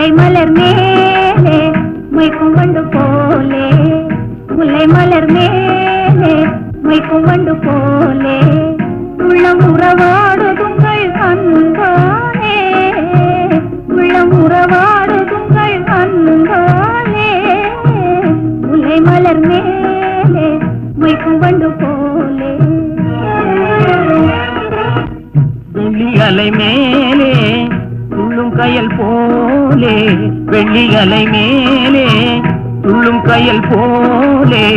முல்லை மலர் மேலே மொய்க்கும் வண்டு போலே, முல்லை மலர் மேலே மொய்க்கும் வண்டு போலே, உள்ளம் உறவாடுதுங்கள் அன்பாலே, உள்ளம் உறவாடுதுங்கள் அன்பாலே, முல்லை மலர் மேலே மொய்க்கும் வண்டு போலே. வெள்ளி அலை மேலே துள்ளும் கயல் போலே, வெள்ளி அலை மேலே துள்ளும் கயல் போலே,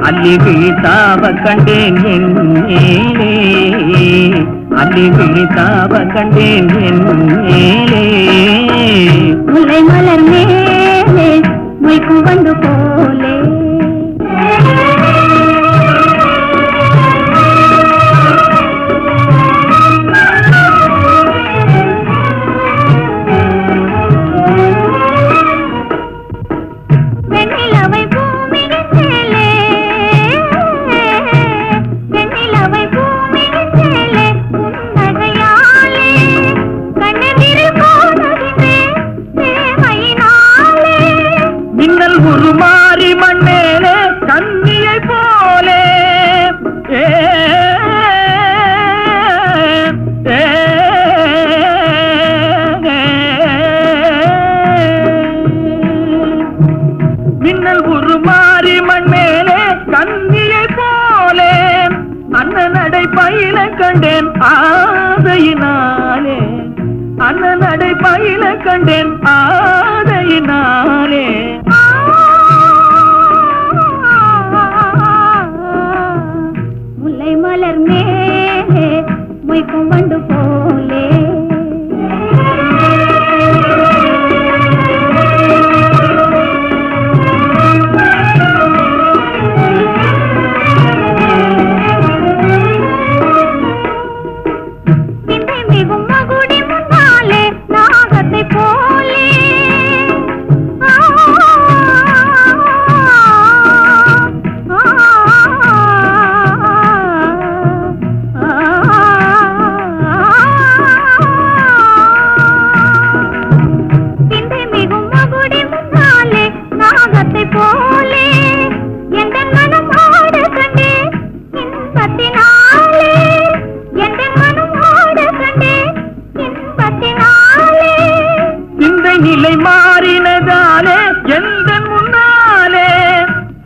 அள்ளி விழித்தாவ கண்டேன் என் மேலே, அள்ளி விழித்தாவ கண்டேன் என் மேலே. முல்லை மலர் மேலே மொய்க்கும் வண்டு போலே. உருமாறி மண்ணேலே கண்ணியை போலே, மின்னல் உருமாறி மண்ணேலே கண்ணியை போலே, அண்ணனடை பயில கண்டேன் ஆதையினாலே, அண்ணனடை பயில கண்டேன் ஆதையினாலே. முல்லை மலர் மேலே மொய்க்கும் வண்டு போலே. விந்தை மிகும் மகுடி முன்னாலே நாகத்தை போலே, போலே எந்த மனம் ஆட கண்டே இன்பத்தினாலே, எந்த மனம் ஆட கண்டே இன்பத்தினாலே. சிந்தை நிலை மாறினதாலே எந்த முன்னாலே,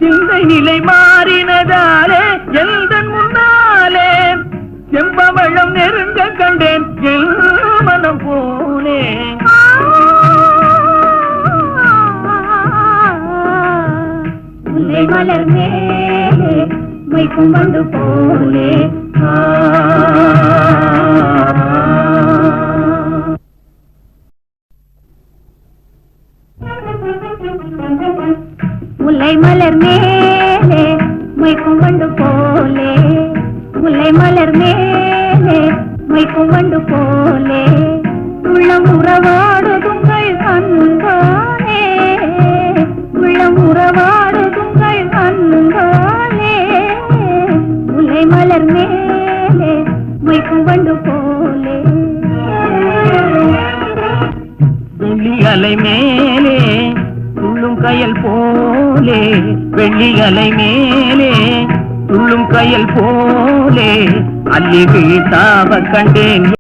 சிந்தை நிலை மாறினதாலே எந்த முன்னாலே, செம்பவளம் நெருங்க கண்டேன் என் மனம் போலே. முல்லை மலர் மேலே மொய்க்கும் வண்டு போலே. முல்லை மலர் மேலே மொய்க்கும் வண்டு போலே, முல்லை மலர் மேலே மொய்க்கும் வண்டு போலே, உள்ளம் உறவாடுதுங்கள் அன்பாலே, உள்ளம் உறவாடுதுங்கள் அன்பாலே, முல்லை மலர் மேலே மொய்க்கும் வண்டு போலே. வெள்ளி அலை மேலே துள்ளும் கயல் போலே, வெள்ளி அலை மேலே துள்ளும் கயல் போலே, அள்ளி விழித்தாவ கண்டேன்